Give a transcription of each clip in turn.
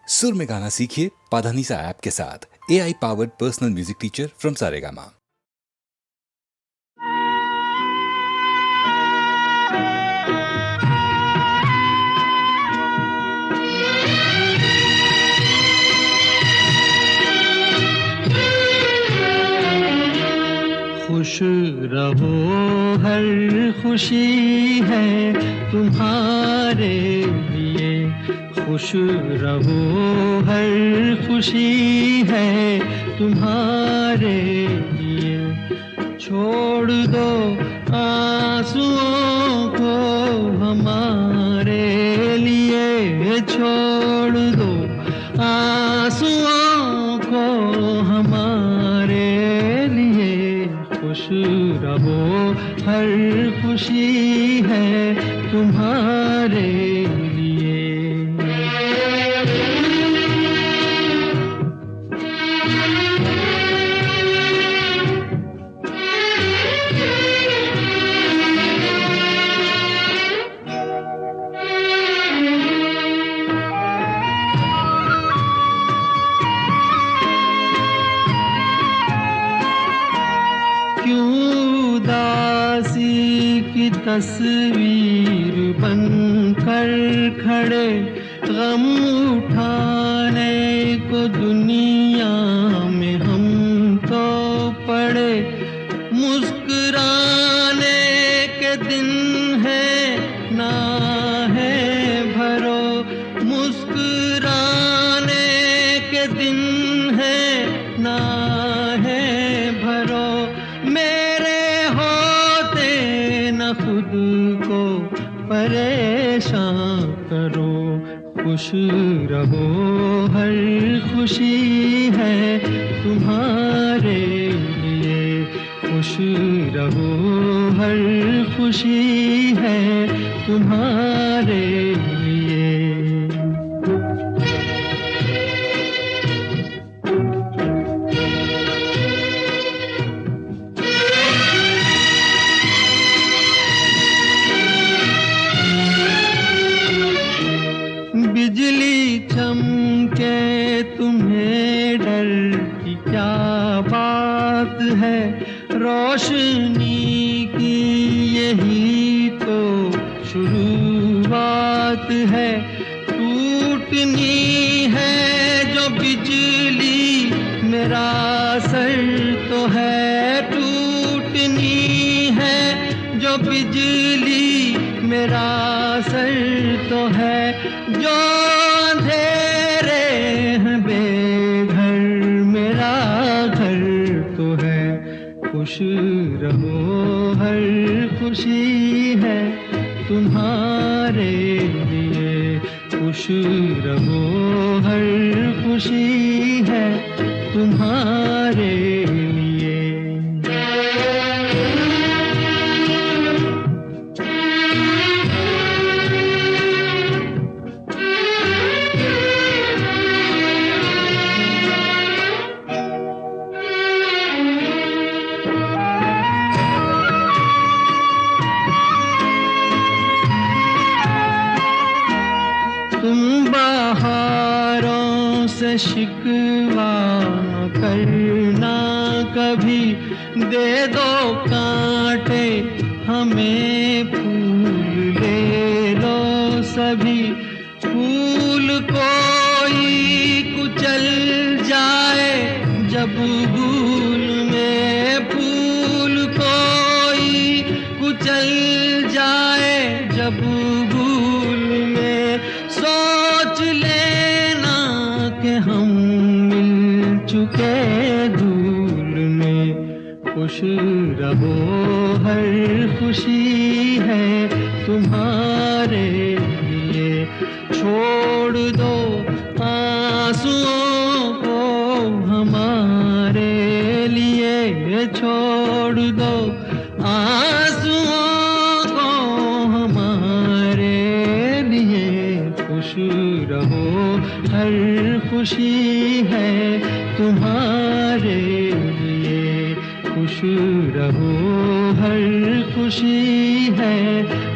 सुर में गाना सीखिए पाधानीसा ऐप के साथ। AI powered personal music teacher from Saregama. खुश रहो हर खुशी है तुम्हारे लिए, खुश रहो हर खुशी है तुम्हारे लिए। छोड़ दो आंसुओं को हमारे लिए, छोड़ दो आंसुओं को हमारे लिए। खुश रहो हर खुशी है तुम्हारे लिए। तस्वीर बनकर खड़े, गम उठाने को दुनिया में हम तो पड़े। मुस्कुराने के दिन है ना है भरो, मुस्कुराने के दिन है ना है भरो। मेरे होते न खुद को परेशान करो। खुश रहो हर खुशी है तुम्हारे लिए, खुश रहो हर खुशी है तुम्हारे लिए। बिजली चमके तुम्हें डर की क्या बात है, रोशनी की यही तो शुरुआत है। टूटनी है जो बिजली मेरा सर तो है, टूटनी है जो बिजली मेरा सर तो है। जो अंधेरे हैं बेघर मेरा घर तो है। खुश रहो हर खुशी है तुम्हारे लिए, खुश रहो हर खुशी है तुम्हारे लिए। शिकवा न करना कभी, दे दो कांटे हमें फूल ले लो सभी। फूल कोई कुचल जाए जब भूल में, फूल कोई कुचल जाए जब भूल में। सोच लेना कि हम मिल चुके धूल में। खुश रहो हर खुशी है तुम्हारे लिए, छोड़ दो आंसुओं को हमारे लिए, छोड़ दो आंसुओं को हमारे लिए। खुश रहो हर खुशी है तुम्हारे लिए, खुश रहो हर खुशी है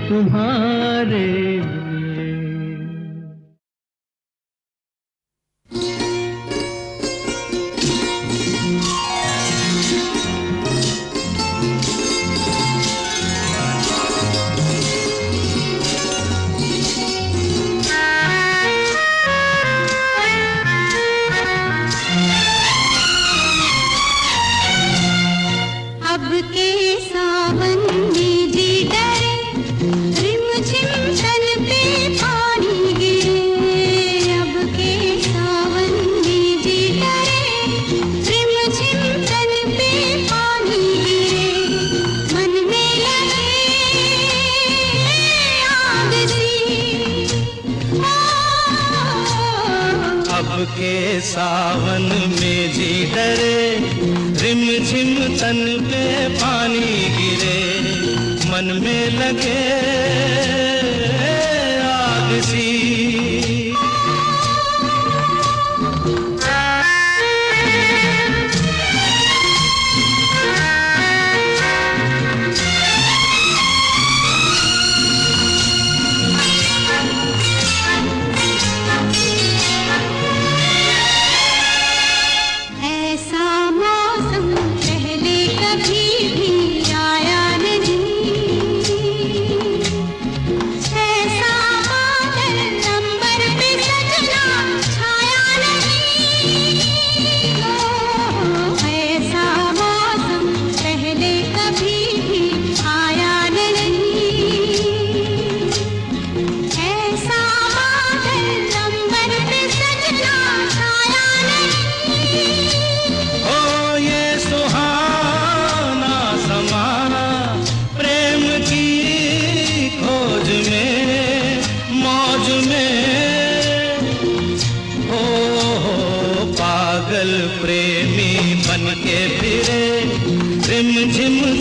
तुम्हारे। तुम्हारे लिए। के सावन में जी डरे, रिम झिम तन पे पानी गिरे, मन में लगे आग सी।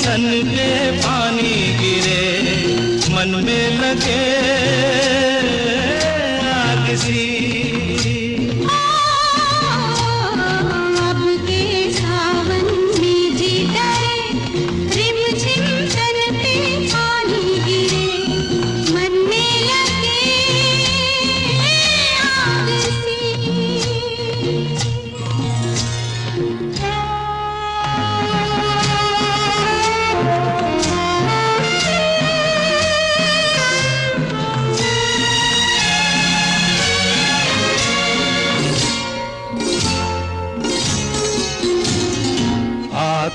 तन पे पानी गिरे, मन में लगे आग सी।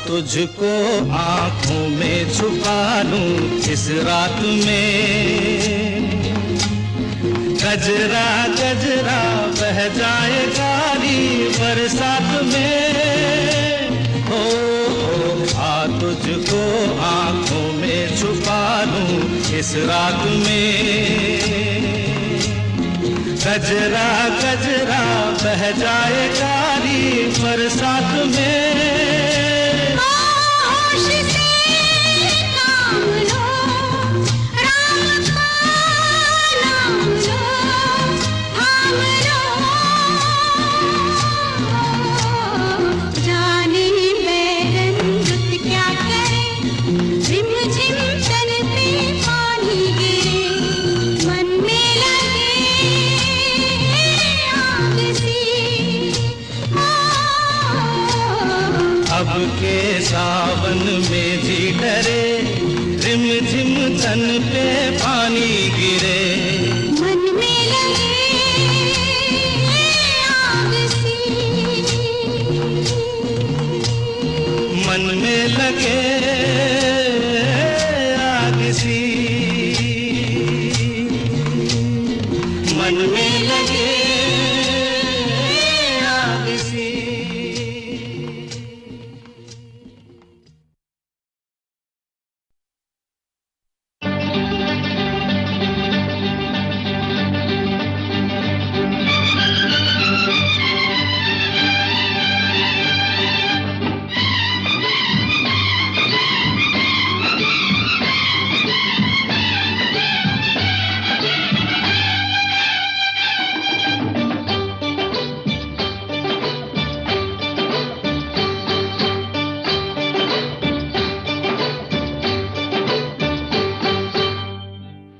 तुझको आँखों में छुपा लूं इस रात में, गजरा गजरा बह जाए गारी बरसात में। हो आ तुझको आँखों में छुपा लूं इस रात में, गजरा गजरा बह जाए गारी बरसात में। के सावन में जी डरे, रिम झिम तन पे पानी गिरे, मन में लगे आग सी, मन में लगे आग सी, मन में लगे आग सी।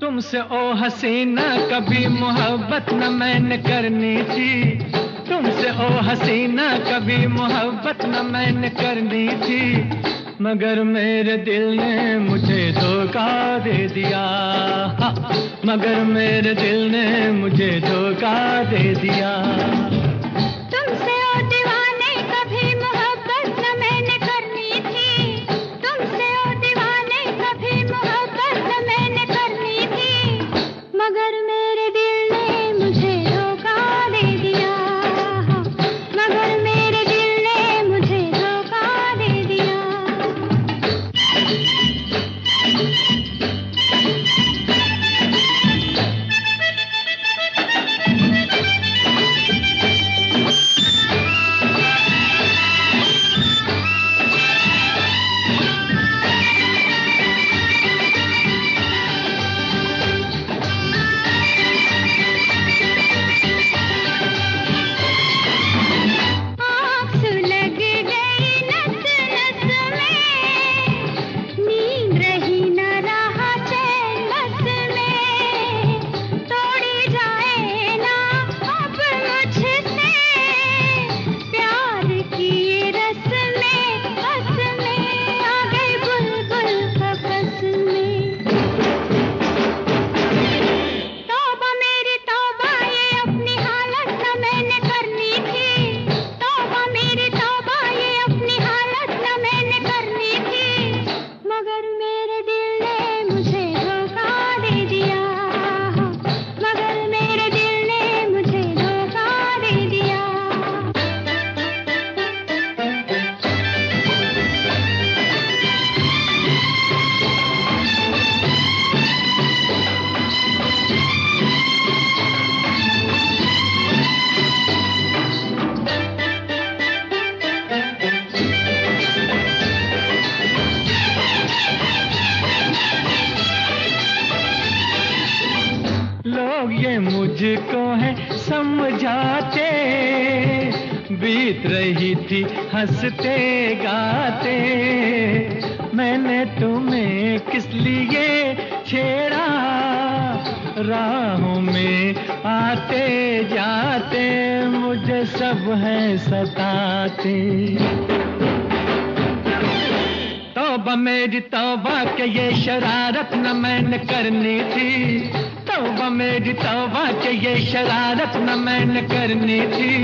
तुमसे ओ हसीना कभी मोहब्बत न मैंने करनी थी, तुमसे ओ हसीना कभी मोहब्बत न मैंने करनी थी, मगर मेरे दिल ने मुझे धोखा दे दिया, मगर मेरे दिल ने मुझे धोखा दे दिया। तुमसे ओ दीवाने कभी मोहब्बत न मैंने करनी थी, तुमसे ओ दीवाने कभी मोहब्बत न मैंने करनी थी, मगर मेरे दिल ने मुझे धोखा दे दिया, मगर मेरे दिल ने मुझे धोखा दे दिया। समझाते, बीत रही थी हंसते गाते। मैंने तुम्हें किस लिए छेड़ा, राहों में आते जाते मुझे सब है सताते। तौबा मेरी तौबा के ये शरारत न मैंने करनी थी, तौबा मेरी तौबा के ये शरारत न मैंने करनी थी,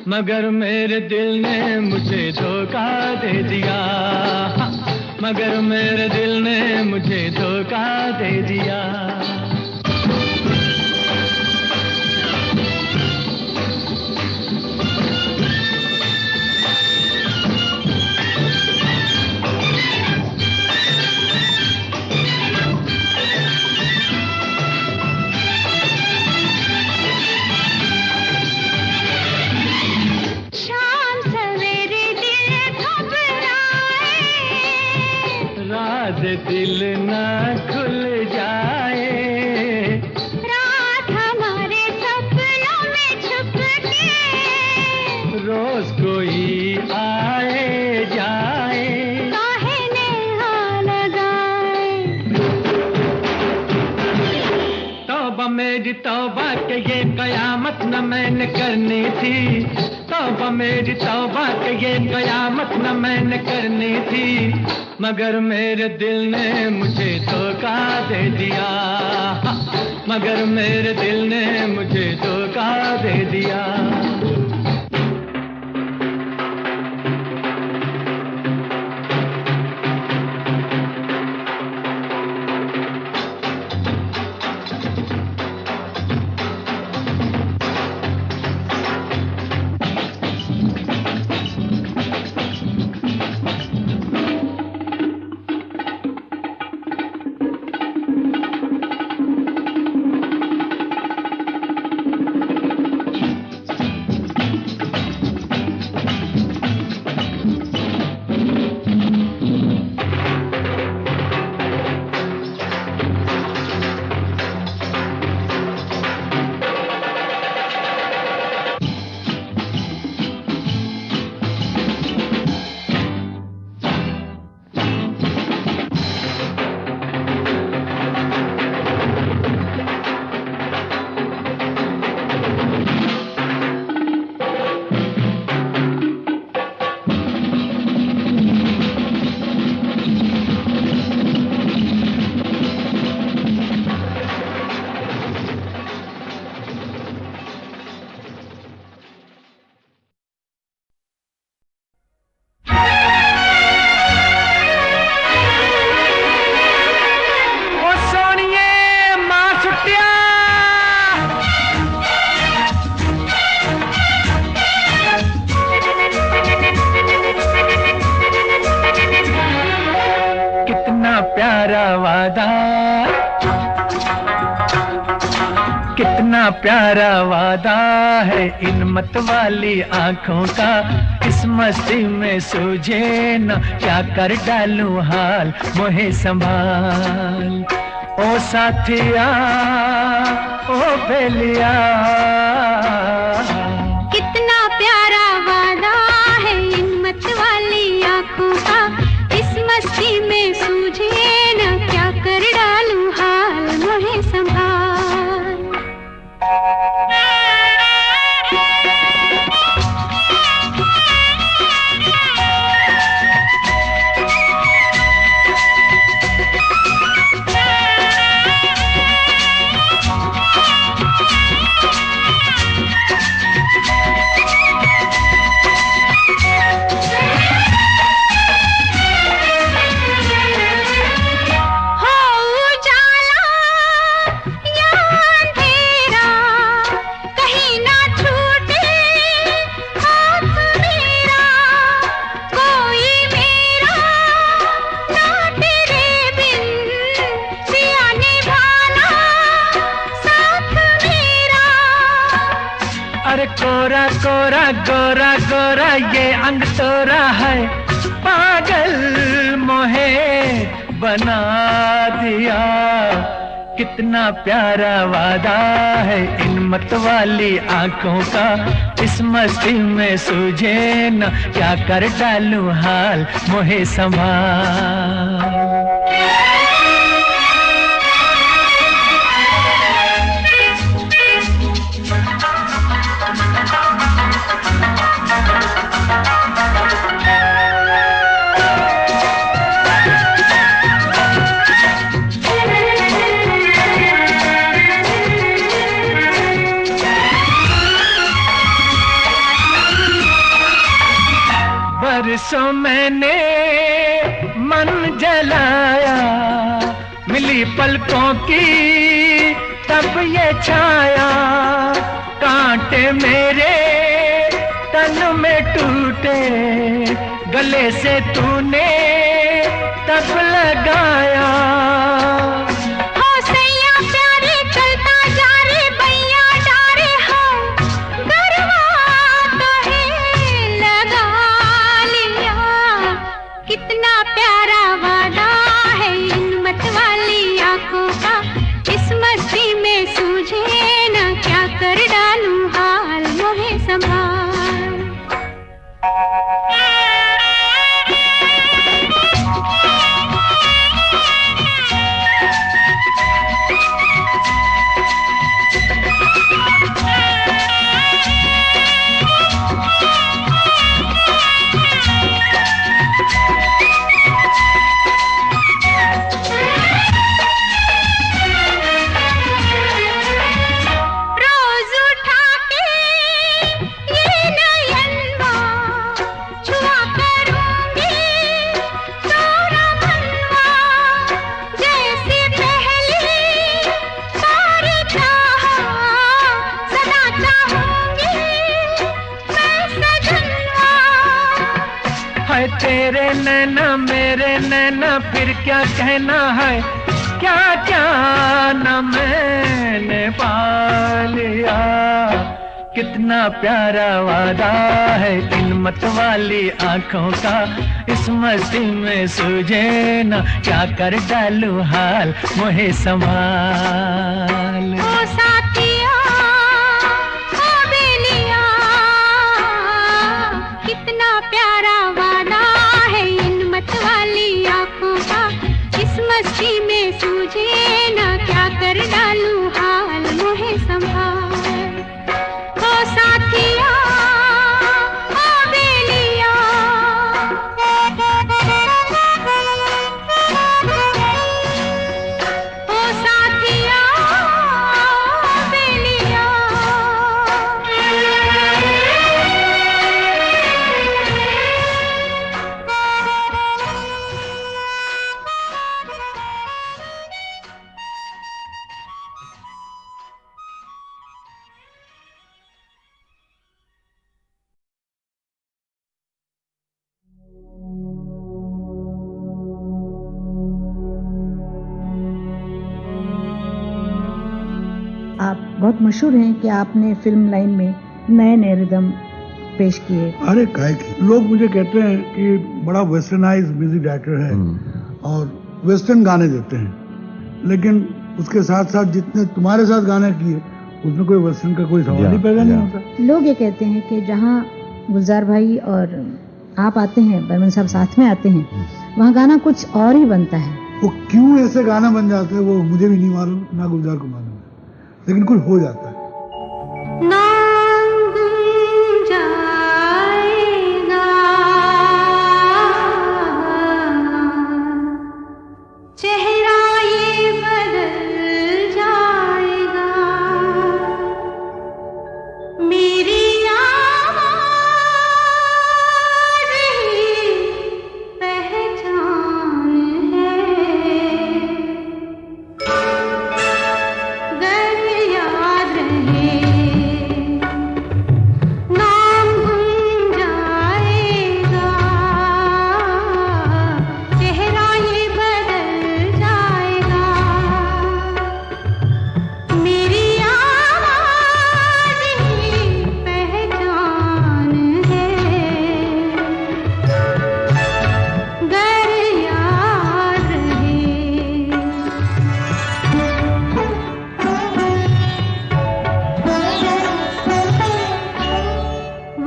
मगर मेरे दिल ने मुझे धोखा दे दिया, मगर मेरे दिल ने मुझे धोखा दे दिया। दिल न खुल जाए, रात हमारे सपनों में छुप के, रोज कोई आए जाए, काहे नेहा लगाए। तौबा मेरी तौबा के ये कयामत न मैंने करनी थी, तौबा मेरी तौबा के ये कयामत न मैंने करनी थी, मगर मेरे दिल ने मुझे धोखा दे दिया, मगर मेरे दिल ने मुझे धोखा दे दिया। कितना प्यारा वादा है इन मतवाली आंखों का, इस मस्ती में सूझे न क्या कर डालूं हाल, मोहे संभाल ओ साथिया ओ बेलिया। कितना प्यारा वादा है इन मतवाली आंखों का, इस मस्ती में सूझे न क्या कर डालूं हाल, मोहे संभाल। कोरा कोरा गोरा गोरा ये अंग तोरा है, पागल मोहे बना दिया, कितना प्यारा वादा है इन मत वाली आंखों का, इस मस्ती में सूझे न क्या कर डालूं हाल मोहे संभाल। बरसों मैंने मन जलाया, मिली पलकों की तब ये छाया, कांटे मेरे तन में टूटे, गले से तूने तब लगाया। तेरे नैना मेरे नैना फिर क्या कहना है, क्या क्या न मैंने पा लिया। कितना प्यारा वादा है इन मत वाली आंखों का, इस मस्ती में सूझे न क्या कर डालूं हाल मोहे संभाल। ओ साथिया ओ बेलिया, कितना प्यारा वादा है इन मत वाली आंखों का, इस मस्ती में सूझे न क्या कर डालूं हाल मोहे संभाल। ओ साथिया ओ बेलिया, ओ साथिया ओ बेलिया। आप बहुत मशहूर हैं कि आपने फिल्म लाइन में नए नए रिदम पेश किए। अरे काहे की लोग मुझे कहते हैं कि बड़ा वेस्टर्नाइज म्यूजिक डायरेक्टर है और वेस्टर्न गाने देते हैं, लेकिन उसके साथ साथ जितने तुम्हारे साथ गाने किए उसमें कोई वेस्टर्न का कोई सवाल ही पैदा नहीं होता। लोग ये कहते हैं कि जहाँ गुलजार भाई और आप आते हैं, बर्मन साहब साथ में आते हैं, वहाँ गाना कुछ और ही बनता है। वो क्यों ऐसे गाना बन जाते हैं वो मुझे भी नहीं मालूम, ना गुलजार को मालूम है, लेकिन कुछ हो जाता है।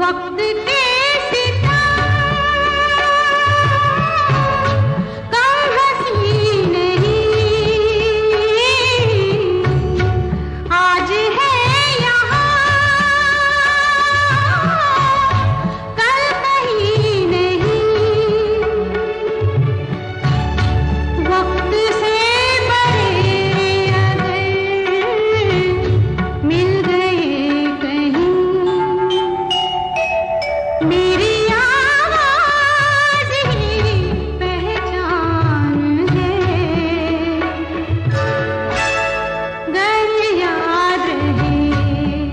वक्त के सिता कम हंसी नहीं, आज है यहाँ कल कहीं नहीं, वक्त से बड़े अगर मिल गए कहीं, मेरी आवाज ही पहचान है, गर याद रहे।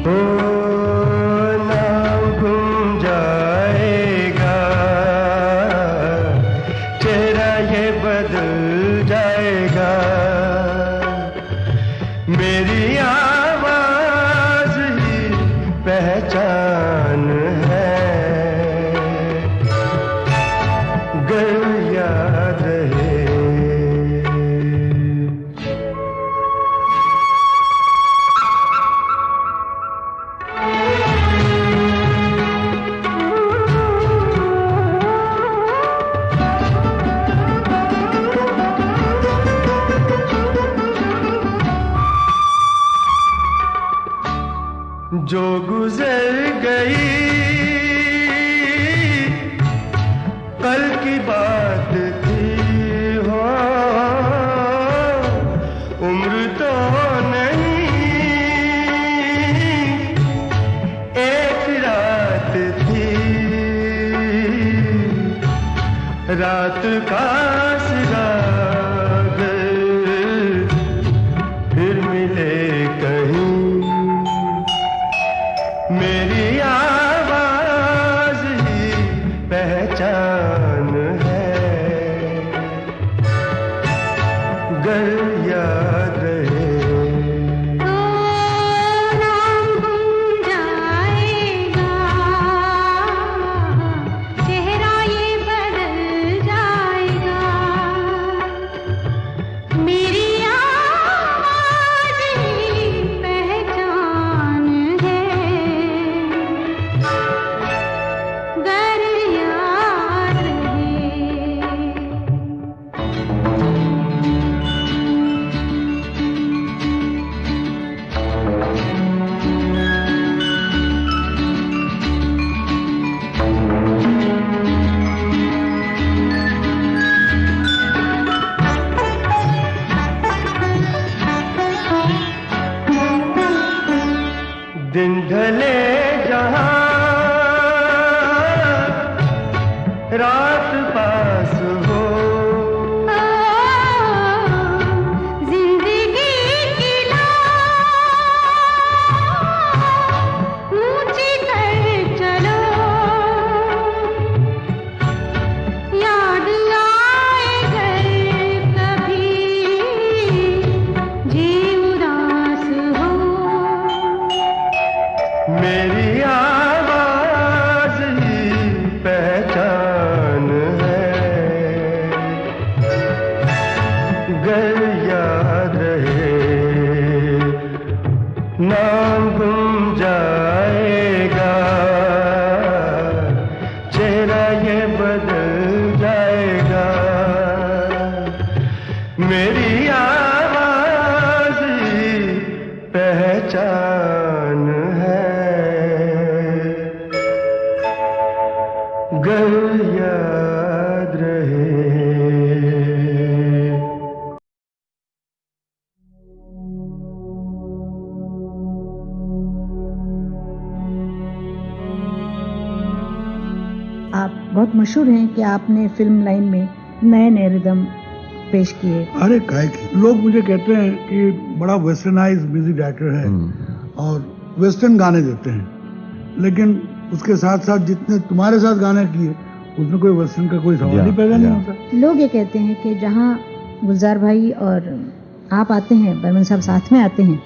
ओ नाम गुम जाएगा, चेहरा ये बदल जाएगा, मेरी आवाज ही पहचान है, गर याद रहे। जो गुजर गई कल की बात थी, हो उम्र तो नहीं एक रात थी, रात का सिरा फिर मिले कहीं, मेरी आवाज ही पहचान है, गर याद रहे। तो नाम गुम जाएगा, चेहरा ये बदल जाएगा, मेरी आवाज ही पहचान है, गर याद रहे। दिन ढले जहाँ रात पास हो, जिंदगी की लौ ऊंची कर चलो, याद आए घर कभी जी उदास हो, मेरी आवाज ही पहचान है, गर याद रहे। नाम गुम जाएगा, चेहरा ये बदल जाएगा, मेरी आवाज ही पहचान है, गर याद रहे। आप बहुत मशहूर हैं कि आपने फिल्म लाइन में नए नए रिदम पेश किए। अरे काय की लोग मुझे कहते हैं कि बड़ा वेस्टर्नाइज म्यूजिक डायरेक्टर है और वेस्टर्न गाने देते हैं, लेकिन उसके साथ साथ जितने तुम्हारे साथ गाने किए उसमें कोई वेस्टर्न का कोई सवाल ही पैदा नहीं होता। लोग ये कहते हैं कि जहाँ गुलजार भाई और आप आते हैं, बर्मन साहब साथ में आते हैं,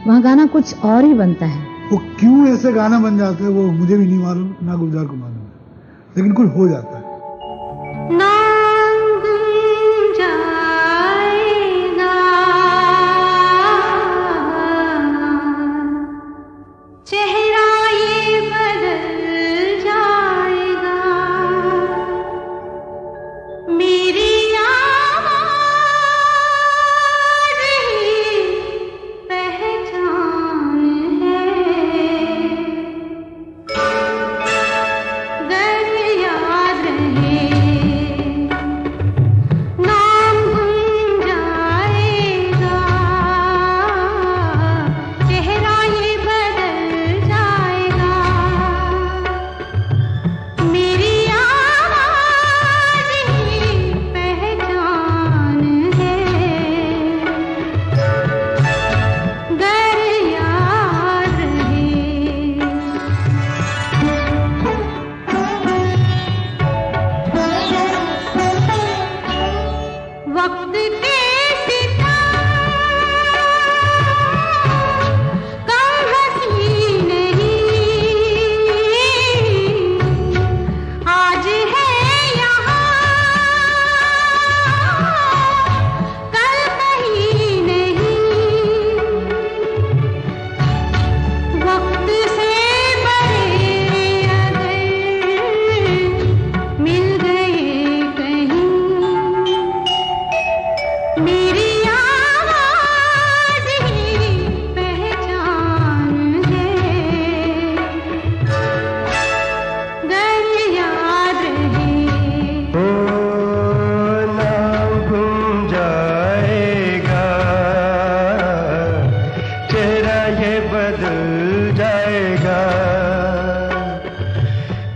वहाँ गाना कुछ और ही बनता है। वो क्यों ऐसे गाना बन जाते हैं वो मुझे भी नहीं मालूम, ना गुलजार को मालूम है, लेकिन कुछ हो जाता है। नाम गुम जाएगा, चेहरा ये बदल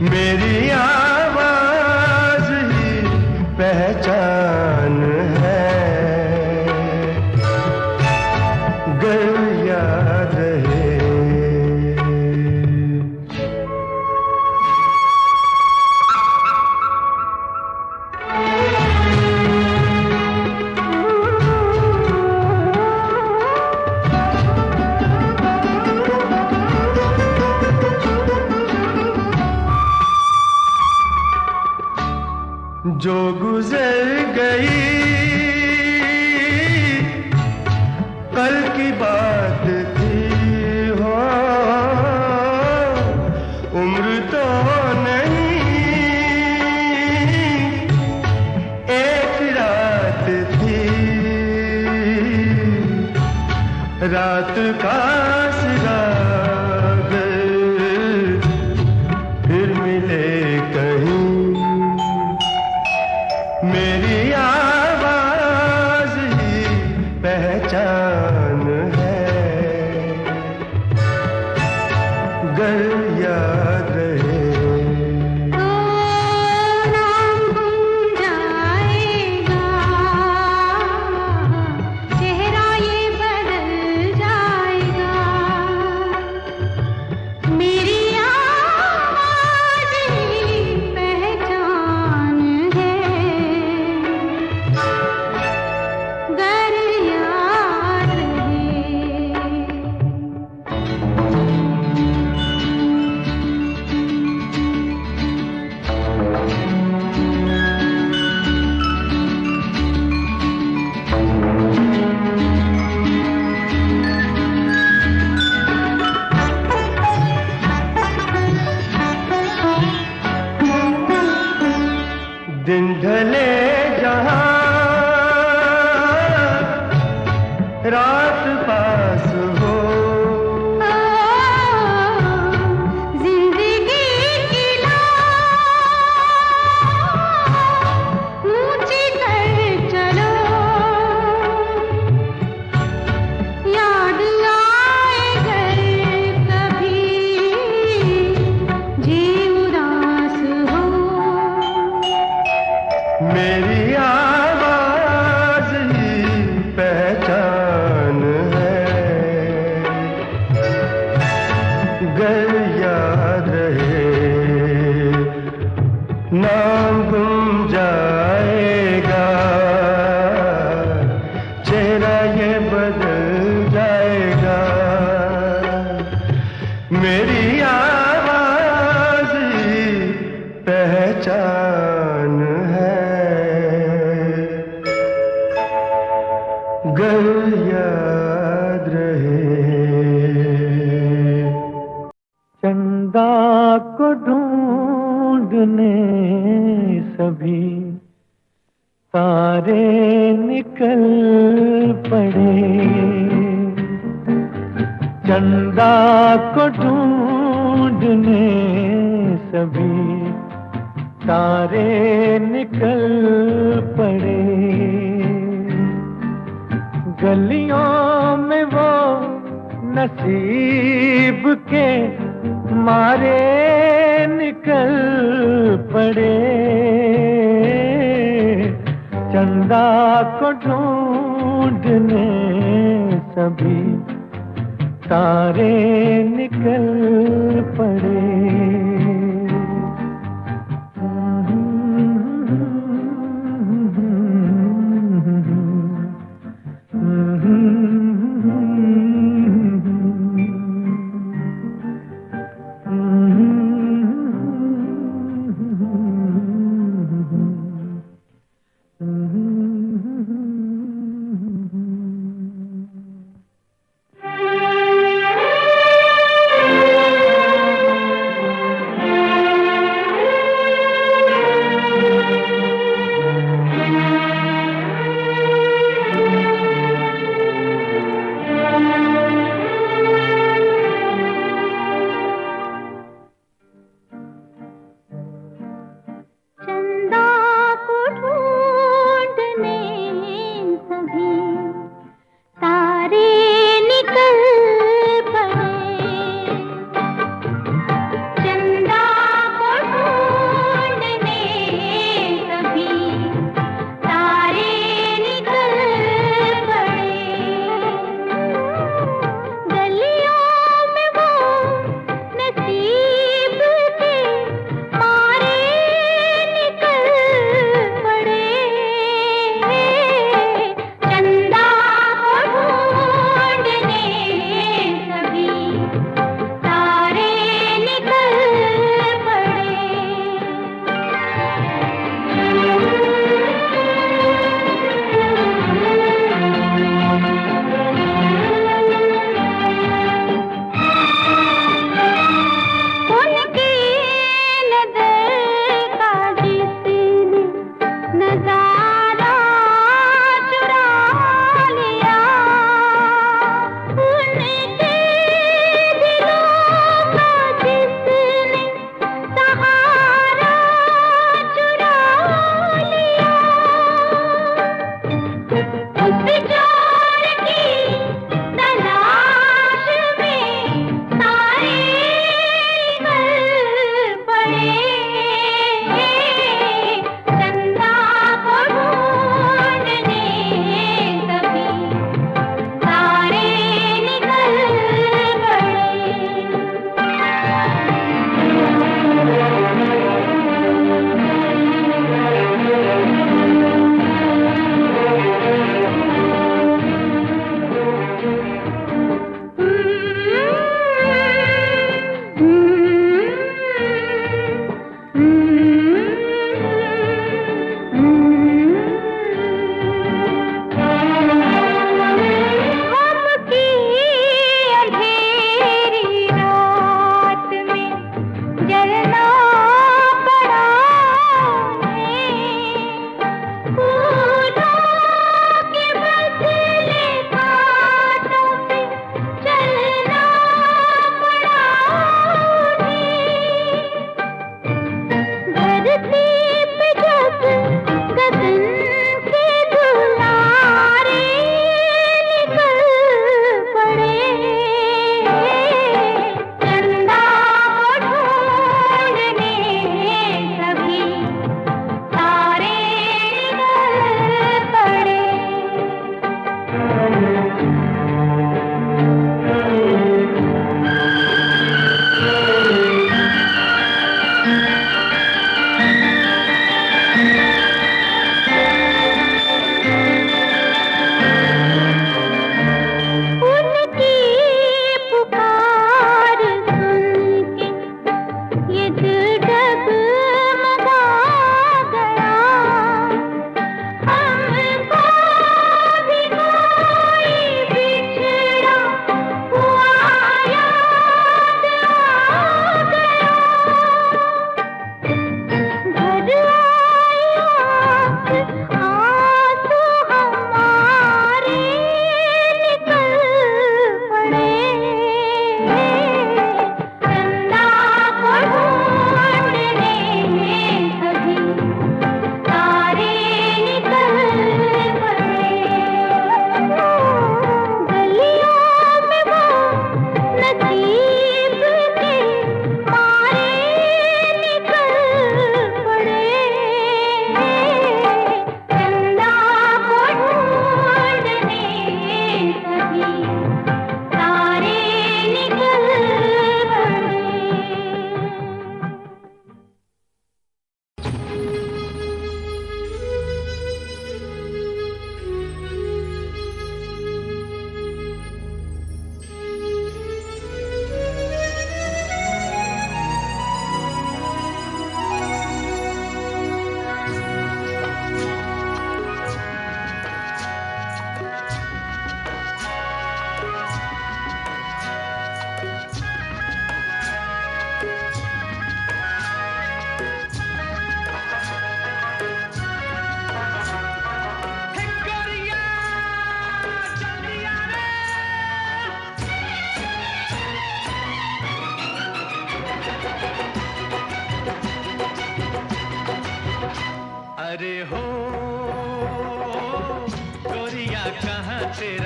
मेरी आवाज ही पहचान है, गर याद रहे। जो गुजर गई कल की बात थी, हो उम्र तो नहीं एक रात थी, रात का सिरा फिर मिले कहीं। मेरी आवाज ही पहचान है, गर याद रहे। तो नाम गुम जाएगा, चेहरा ये बदल जाएगा। मेरी आवाज ही पहचान है, गर याद रहे। दिन ढले जहां रात पास हो, जिंदगी की लाज ऊंची कर चलो, याद आए घर कभी जी उदास हो। मेरी आवाज ही पहचान है, गर याद रहे। नाम गुम जाएगा, चेहरा ये बदल जाएगा। मेरी आवाज ही पहचान है, गर याद रहे। चंदा को ढूंढने सभी तारे निकल पड़े, चंदा को ढूंढने सभी तारे निकल पड़े। गलियों में वो नसीब के मारे निकल पड़े, चंदा को ढूंढने सभी तारे निकल पड़े।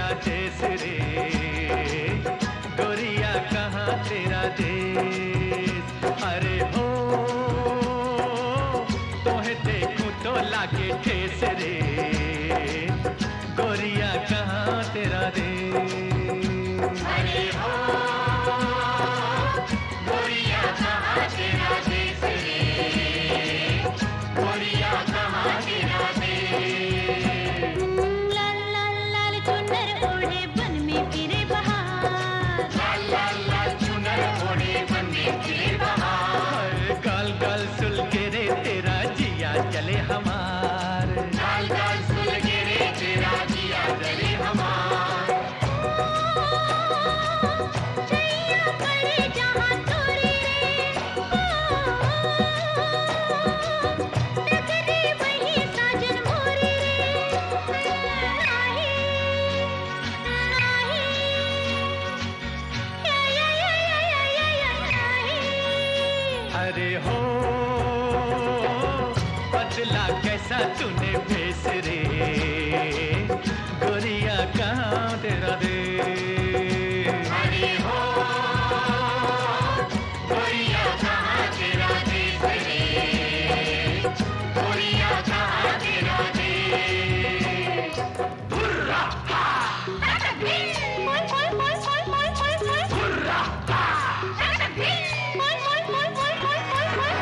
तेरा देश रे, गोरिया कहाँ तेरा देश। अरे हो तोहे देखूं तो लागे ठेस रे, गोरिया कहाँ तेरा देश। अरे हो गोरिया कहाँ तेरा देश रे, गोरिया कहाँ तेरा देश। लाल लाल लाल चुनर ओढ़े बन में फिरे बहार, लाल लाल लाल चुनर ओढ़े बन में फिरे बहार। गाल गाल सुल के रे तेरा जिया जले हमार, गाल गाल सुल के रे तेरा जिया जले हमार। छैया पड़े जहाँ तोरे रे, टकरे वही साजन मोरे रे। नाही नाही या नाही। अरे हो बदला कैसा तूने भेस रे, गोरिया कहाँ तेरा देश। अरे हो गोरिया कहाँ तेरा देश रे, गोरिया कहाँ तेरा देश। हुर्रा हा, मोय मोय मोय मोय मोय मोय मोय। हुर्रा हा। मोय मोय मोय मोय मोय मोय मोय।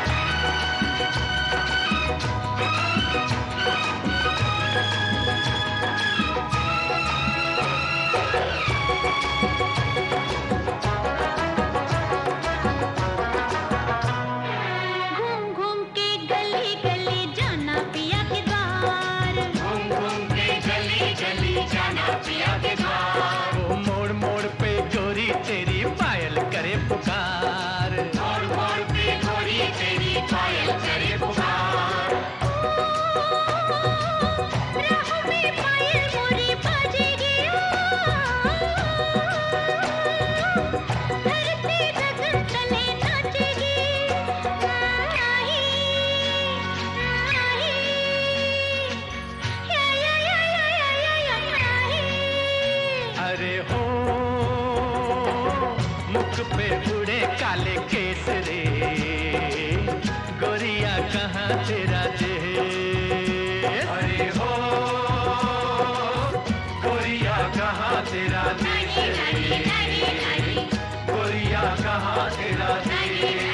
घूम घूम के गली गली जाना पिया के द्वार, घूम घूम के गली गली जाना पिया के द्वार। वो मोड़ मोड़ पे गोरी तेरी पायल करे पुकार, मोड़ मोड़ पे गोरी तेरी पायल करे पुकार। राह में पायल मोरी बाजेगी, धरती गगन तले नाचेगी। नाही नाही या नाही। अरे हो मुख पे उड़े काले केस रे, गोरिया कहाँ तेरा देश। अरे हो गोरिया कहाँ तेरा देश रे, गोरिया कहाँ तेरा देश।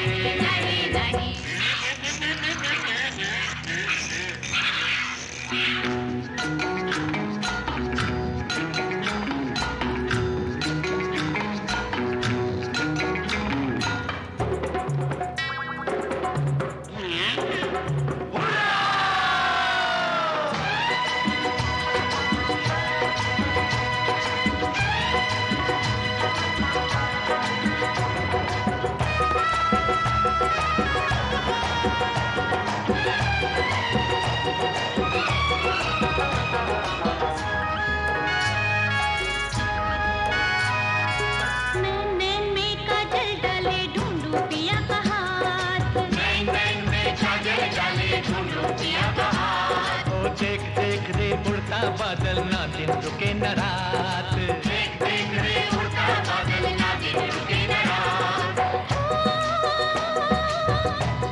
नैन में काजल डाले ढूंढू पिया का हाथ, नैन नैन में काजल डाले ढूंढो पिया का हाथ। ओ देख देख रे उड़ता बादल ना दिन रुके न रात, देख देख रे उड़ता बादल ना दिन रुके न रात।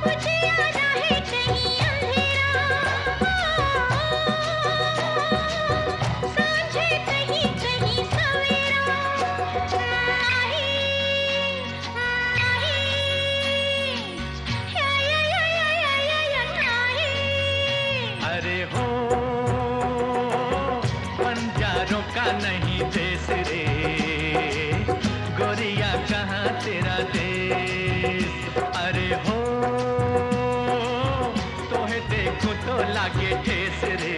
मुझे आना है कहीं अंधेरा, सांझे कहीं कहीं सवेरा। नाही नाही या नाही। अरे हो बंजारों का नहीं देश रे, गोरिया कहाँ तेरा देश। अरे हो तोहे देखूं तो लागे ठेस रे,